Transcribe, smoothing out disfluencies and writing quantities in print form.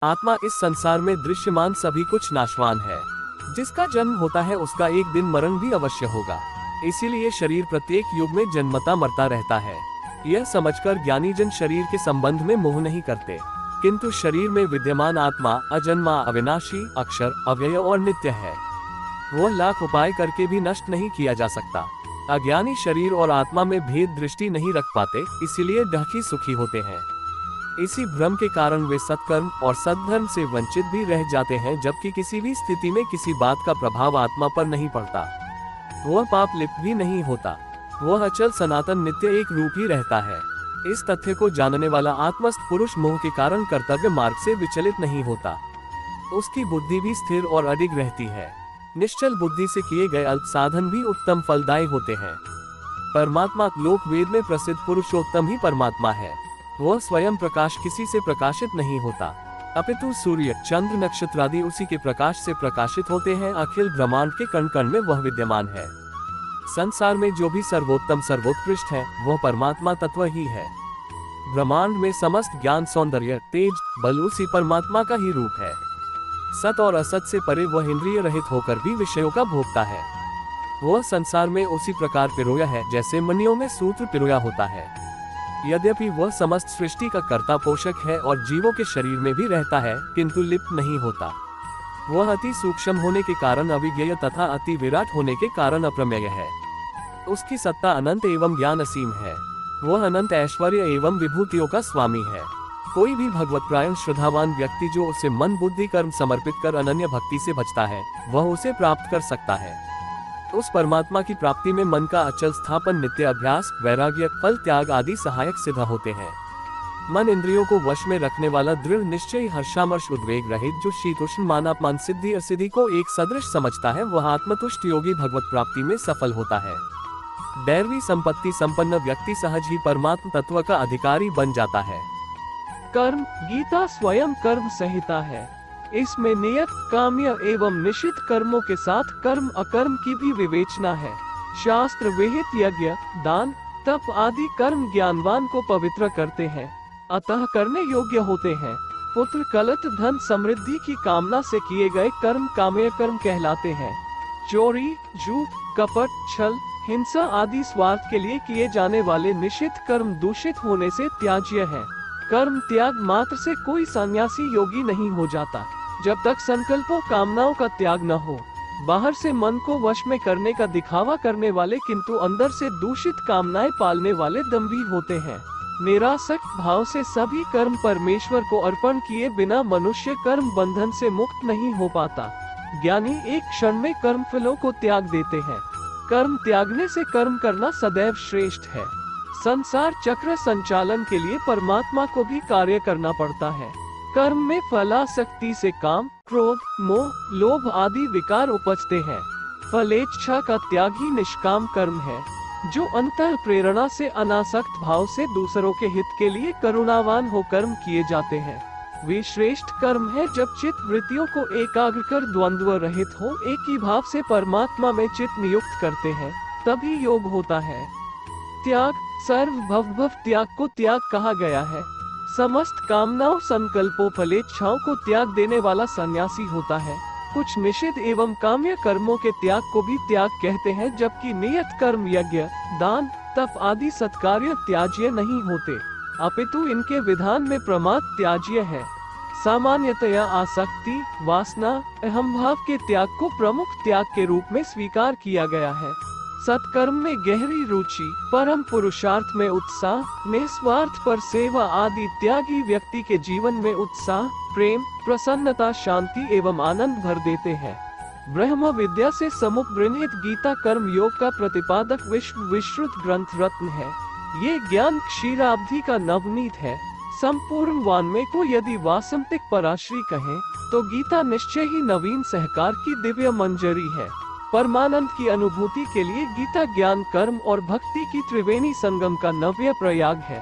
आत्मा इस संसार में दृश्यमान सभी कुछ नाशवान है। जिसका जन्म होता है उसका एक दिन मरण भी अवश्य होगा। इसीलिए शरीर प्रत्येक युग में जन्मता मरता रहता है। यह समझकर ज्ञानी जन शरीर के संबंध में मोह नहीं करते, किंतु शरीर में विद्यमान आत्मा अजन्मा, अविनाशी, अक्षर, अव्यय और नित्य है। वह लाख उपाय करके भी नष्ट नहीं किया जा सकता। अज्ञानी शरीर और आत्मा में भेद दृष्टि नहीं रख पाते, इसीलिए ढकी सुखी होते हैं। इसी भ्रम के कारण वे सत्कर्म और सद्धर्म से वंचित भी रह जाते हैं, जबकि किसी भी स्थिति में किसी बात का प्रभाव आत्मा पर नहीं पड़ता। वह पाप लिप्त भी नहीं होता। वह अचल सनातन नित्य एक रूप ही रहता है। इस तथ्य को जानने वाला आत्मस्थ पुरुष मोह के कारण कर्तव्य मार्ग से विचलित नहीं होता। उसकी बुद्धि भी स्थिर और अडिग रहती है। निश्चल बुद्धि से किए गए अल्प साधन भी उत्तम फलदायी होते हैं। परमात्मा लोक वेद में प्रसिद्ध पुरुषोत्तम ही परमात्मा है। वह स्वयं प्रकाश किसी से प्रकाशित नहीं होता, अपितु सूर्य, चंद्र, नक्षत्र आदि उसी के प्रकाश से प्रकाशित होते हैं। अखिल ब्रह्मांड के कण कण में वह विद्यमान है। संसार में जो भी सर्वोत्तम सर्वोत्कृष्ट है वह परमात्मा तत्व ही है। ब्रह्मांड में समस्त ज्ञान, सौंदर्य, तेज, बल उसी परमात्मा का ही रूप है। सत और असत से परे वह इंद्रिय रहित होकर भी विषयों का भोगता है। वह संसार में उसी प्रकार पिरोया है जैसे मणियों में सूत्र पिरोया होता है। यद्यपि वह समस्त सृष्टि का कर्ता पोषक है और जीवों के शरीर में भी रहता है, किंतु लिप्त नहीं होता। वह अति सूक्ष्म होने के कारण अविज्ञेय तथा अति विराट होने के कारण अप्रमेय है। उसकी सत्ता अनंत एवं ज्ञान असीम है। वह अनंत ऐश्वर्य एवं विभूतियों का स्वामी है। कोई भी भगवत्प्रायण श्रद्धावान व्यक्ति जो उसे मन, बुद्धि, कर्म समर्पित कर अनन्य भक्ति से भजता है वह उसे प्राप्त कर सकता है। उस परमात्मा की प्राप्ति में मन का अचल स्थापन, नित्य अभ्यास, वैराग्य, फल त्याग आदि सहायक सिद्ध होते हैं। मन इंद्रियों को वश में रखने वाला दृढ़ निश्चय, हर्षामर्ष, उद्वेग रहित, जो शीतोष्ण, मानापमान, सिद्धि असिद्धि को एक सदृश समझता है, वह आत्मतुष्ट योगी भगवत प्राप्ति में सफल होता है। दैवी संपत्ति संपन्न व्यक्ति सहज ही परमात्म तत्व का अधिकारी बन जाता है। कर्म गीता स्वयं कर्म संहिता है। इसमें नियत, काम्य एवं निषिद्ध कर्मों के साथ कर्म अकर्म की भी विवेचना है। शास्त्र विहित यज्ञ, दान, तप आदि कर्म ज्ञानवान को पवित्र करते हैं, अतः करने योग्य होते हैं। पुत्र, कलत्र, धन, समृद्धि की कामना से किए गए कर्म काम्य कर्म कहलाते हैं। चोरी, झूठ, कपट, छल, हिंसा आदि स्वार्थ के लिए किए जाने वाले निषिद्ध कर्म दूषित होने से त्याज्य है। कर्म त्याग मात्र से कोई सन्यासी योगी नहीं हो जाता, जब तक संकल्पों कामनाओं का त्याग न हो। बाहर से मन को वश में करने का दिखावा करने वाले किंतु अंदर से दूषित कामनाएं पालने वाले दम्भी होते हैं। निरासक्त भाव से सभी कर्म परमेश्वर को अर्पण किए बिना मनुष्य कर्म बंधन से मुक्त नहीं हो पाता। ज्ञानी एक क्षण में कर्म फलों को त्याग देते हैं। कर्म त्यागने से कर्म करना सदैव श्रेष्ठ है। संसार चक्र संचालन के लिए परमात्मा को भी कार्य करना पड़ता है। कर्म में फलासक्ति से काम, क्रोध, मोह, लोभ आदि विकार उपजते हैं। फलेच्छा का त्याग ही निष्काम कर्म है, जो अंतः प्रेरणा से अनासक्त भाव से दूसरों के हित के लिए करुणावान हो कर्म किए जाते हैं। वे श्रेष्ठ कर्म है जब चित्त वृत्तियों को एकाग्र कर द्वंद्व रहित हो, एक ही भाव से परमात्मा में चित्त नियुक्त करते हैं, तभी योग होता है। त्याग, सर्व भव त्याग को त्याग कहा गया है। समस्त कामनाओं, संकल्पों, फलेच्छाओं को त्याग देने वाला सन्यासी होता है। कुछ निषिद्ध एवं काम्य कर्मों के त्याग को भी त्याग कहते हैं, जबकि नियत कर्म, यज्ञ, दान, तप आदि सत्कार्य त्याज्य नहीं होते, अपितु इनके विधान में प्रमाद त्याज्य है। सामान्यतया आसक्ति, वासना, अहम भाव के त्याग को प्रमुख त्याग के रूप में स्वीकार किया गया है। सत्कर्म में गहरी रुचि, परम पुरुषार्थ में उत्साह, निस्वार्थ पर सेवा आदि त्यागी व्यक्ति के जीवन में उत्साह, प्रेम, प्रसन्नता, शांति एवं आनंद भर देते हैं। ब्रह्म विद्या से समुपबृंहित गीता कर्म योग का प्रतिपादक विश्व विश्रुत ग्रंथ रत्न है। ये ज्ञान क्षीराब्धि का नवनीत है। संपूर्ण वाङ्मय को यदि वासंतिक पराश्री कहें तो गीता निश्चय ही नवीन सहकार की दिव्य मंजरी है। परमानंद की अनुभूति के लिए गीता ज्ञान, कर्म और भक्ति की त्रिवेणी संगम का नव्य प्रयाग है।